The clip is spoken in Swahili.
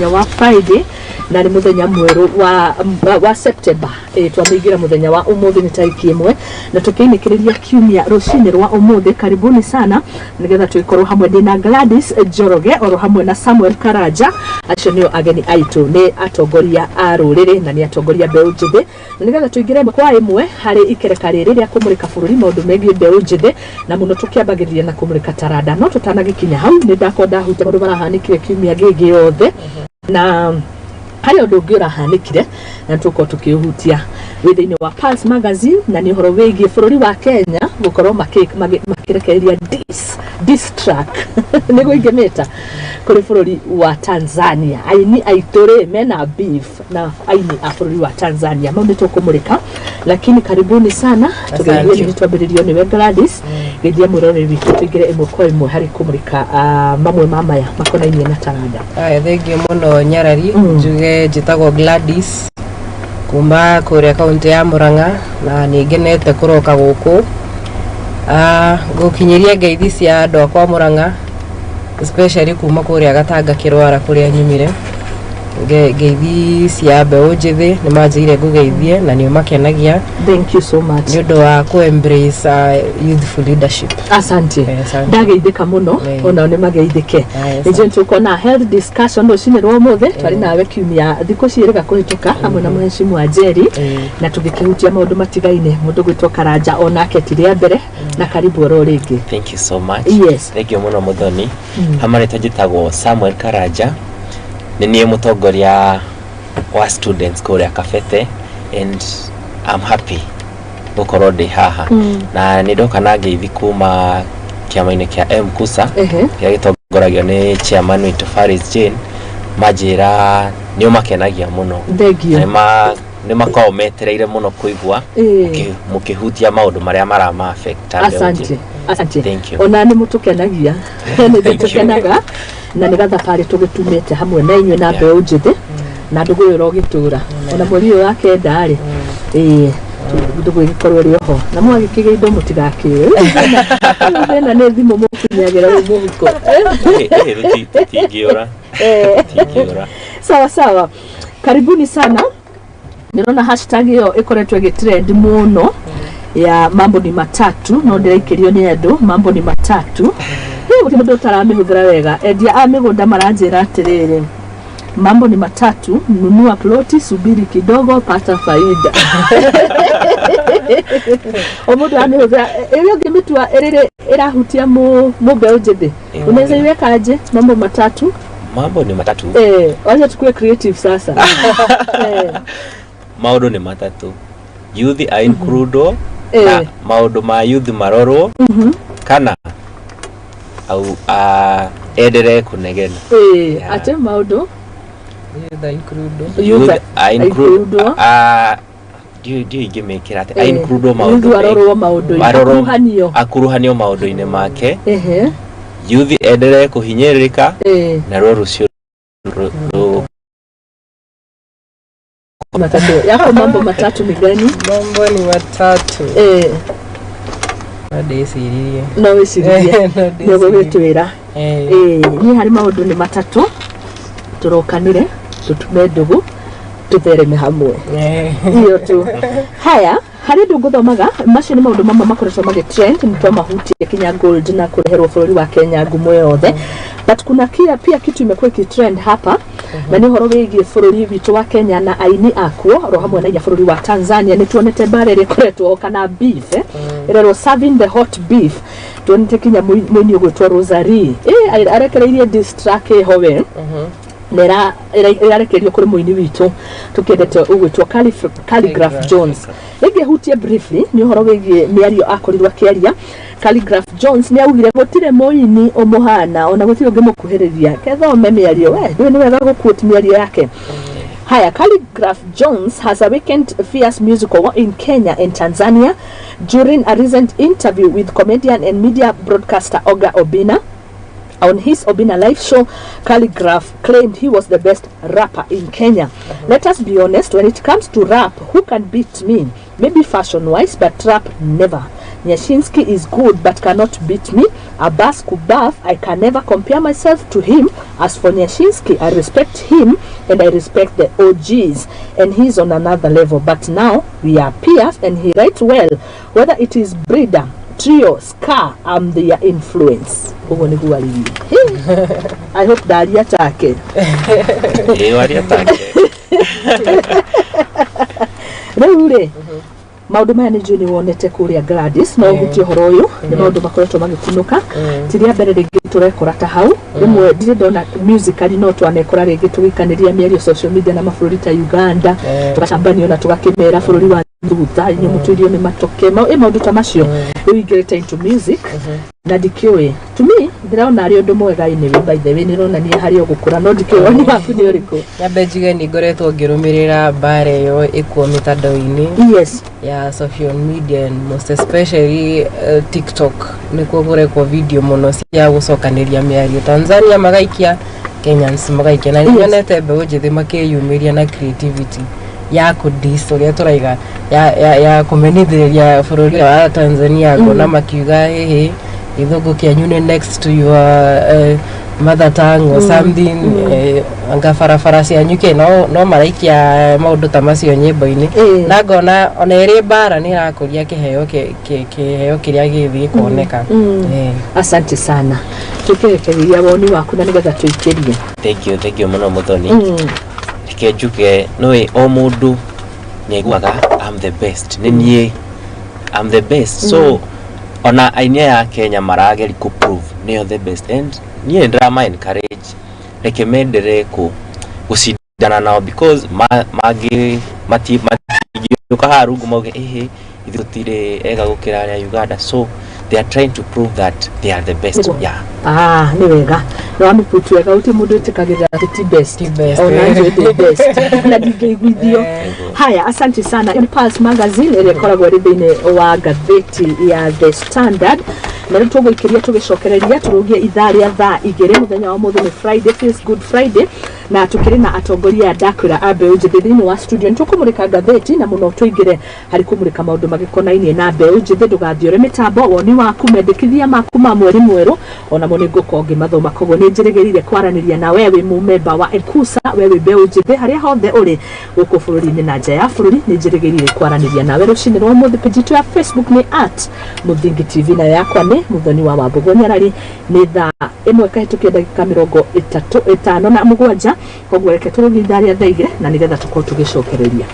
wa Friday na ni muthenya mweru wa September twamigira muthenya wa umuthi ni tariki 1 na tukiinikiriria kiumia rucini rwa umuthi. Karibuni sana nigetha tuikorwo hamwe ndina Gladys Joroge oro hamwe na Samuel Karaja. Acio nio ageni aitu ni atongoria a ruriri na ni atongoria mbeu njithi nigetha tuigire kwa imwe hari ikereka riri ria kumurika bururi maundu megie mbeu njithi na muno tukiambagiriria na kumurika taranda no tutanagikinya hau ni ndakonda huta maundu marahanikire kiumia gigi yothe na hari undu ungi urahanikire na tuko tukihutia within wa Pulse magazine na ni horo wigi bururi wa Kenya gukorwo makirekereria this track nego ingemeta kuri bururi wa Tanzania aini aitore mena beef na aini a bururi wa Tanzania mambe tukumurika lakini karibuni sana tugerie ni twambiririo ni Gladys githia murore witu tigire imwe kwa imwe hari kumurika mamwe mamaya makonainie na taranda. Thank you muno Nyarari njuge jitagwo Gladys kuma kuria kaunti ya Murang'a na ningenete kuroka guku gukinyiria ngeithi cia andu akwa Murang'a especially kuma kuria Gatanga Kirwara kuria nyumire ngeithi cia mbeu njithi ni manjire ngugeithie na ni makenagia. Thank you so much ni undu wa ku embrace youthful leadership. Asante ndageithika muno ona ni mageithike nje tuko na health discussion rucini rwa muthe twari nawe kiumia thiko ciiriga kuhituka hamwe na muheshimu wa Jerry na tugikihutia maundu matigaine mundu gwitwo Karaja onake tiria mbere na karibu oro ringi. Thank you so much. Yes. Thank you muno Muthoni. Hamare tajitagwo Samuel Karaja ni mutongoria wa students kuria Kafete and I'm happy gukorwo ndi haha na nidoka na ngeithi kuma kiama-ini kia Mkusa kia gitongoragio ni chairman witu Faris Jane majira ni makenagia muno ni makao metereire muno kuigua mukihutia maundu maria marama affect. Asante Thank you. Ona ni mutukenagia ni tukenaga na nigatha pale tugitumete hamwe na inywe na mbeu njithi na ndugwiro gitura ona mweri wa kenda ari ndugwikorwo ri ho na mwagikige indo mutigakire na ne thimu mukunyagira umuhuko tigiora sawa karibuni sana. Ninaona hashtag hiyo ikoretwe gitrend muno ya mambo ni matatu no ndirekirio ni andu mambo ni matatu hiyo mundu taramihudhira wega endia amigunda maranjira atiriri mambo ni matatu nunua ploti subiri kidogo pata faida omundu amihudhira iyo ngimitua erire irahutia mbeu njithi unaweza iweka aje mambo matatu wacha tukue creative sasa maundu ni matatu youth are included na maundu ma youth marorwo kana au edere kunegena ate maundu youth are included do igimekira ate are included maundu warorwo maundu akuruhanio maundu-ine make youth edere kuhinyirika na rucio matatu yako mambo matatu ni gani? Mambo ni matatu nadesirie no wisirie nego gwitwira ni hari maundu ni matatu turokanire tutume ndugu tuthereme hamwe iyo tu haya hari ndugu thomaga macio ni maundu mama makoretwo magitrend nitwa mahuti Kenya Gold na kureherwo bururi wa Kenya ngumo yothe but kuna pia kitu imekuwa kitrend hapa na ni horo wigi bururi witu wa Kenya na aini akwo ro hamwe na bururi wa Tanzania ni tuonete bare rikoretwo kana beef ero serving the hot beef tuonete Kenya mwenye gwitwo Rosary arekereirie distract howe nera irarekerio kuri muini witu tukendete ugwitwo Calligraph Jones ege hutie briefly ni horo wigi miario akorirwa kiaria Calligraph Jones ni augire gutire muini omuhana ona gutire ngimukuhiriria kethome miario ni wega guquote miario yake haya. Calligraph Jones has awakened fierce musical war in Kenya and Tanzania during a recent interview with comedian and media broadcaster Oga Obina. On his Obina live show, Calligraph claimed he was the best rapper in Kenya. Let us be honest, when it comes to rap, who can beat me? Maybe fashion-wise, but rap never. Nyashinski is good but cannot beat me. Abbas Kubaf, I can never compare myself to him. As for Nyashinski, I respect him and I respect the OGs, and he's on another level. But now we are peers and he writes well. Whether it is Breeder, Trio, Ska, I'm their influence. I hope that you attack. Really? Maundu maya ni juni wonete kuria Gladys no gutio horo uyu ni maundu makoretwo magikunuka tiria mbere ringi turekora ta hau rimwe ndire ndona musically no twanekora ringi tugikaniria mĩario social media na mabũrũri ta Uganda tugacambanio na tugakimera bũrũri wa Thutha inyo mutuirio ni matoke maundu ta macio we get into music na dikiwe to me ndiraona ari undu mwega ini by the way nironania hari ogukura no dikiwe ni waku ni uriko nyambe njige ni ngoretwo ngirumirira bare yo ikuo mitandao-ini yes ya social media and most especially TikTok nikuo ngorekwo video muno cia gucokaniria mĩario Tanzania magaikia Kenyans magaikia na nionete mbeũ njithi makiyumiria na creativity ya kudisto ya turaiga ya kumenithĩrĩria bũrũri wa Tanzania ngona makiuga hehe ithugu kianyune next to your mother tongue or something anga farafara cia nyuke no maraikia maundu ta macio nyimbo-ini na ngona ona iri bara ni rakuria kiheo kiria githii kuoneka asante sana tukirekeria woni waku na nigetha tuikirie thank you muno Muthoni kejuke noe o mundu nyeguaga I'm the best ninie I'm the best so ona ainia ya Kenya marageri ku prove niyo the best and niye drama encourage recommendere ku gusidana nao because magi yuka harugu moge ithutire ega gukira ya Uganda so they are trying to prove that they are the best ni wega no amuputu wega uti mundu tikagira the best ona the best na digiguithio haya asante sana Pulse magazine ile koragwo rithiine wa gatheti ya The Standard na tugikiria tugicokereria turugie ithaa ria thaa igere muthenya wa muthe ni Friday feels good Friday na tukiri na atongoria ndakwira abe ujithi thiini wa studio ntukumurika gatheti na muno tuigire hari kumurika maundu magikonainie na abe ujithi ndugathiore mitambo woni waku mendekithia maku ma mweri mweru ona moni ngukongi mathoma kogo ni njirigerire kwaraniria na wewe mumemba wa Ekusa wewe be ujithi haria hothe uri guku bururi-ini na nja ya bururi ni njirigerire kwaraniria nawe rucini rwa muthe page ya Facebook ni @Muthingi TV na yakwa ni Muthoni wa Wambugu Nyarari ni thaa imwe kahitukia ndagika 35 na mugwanja koguo reke turugi ithaa ria thaa igire na nigetha tukorwo tugicokereria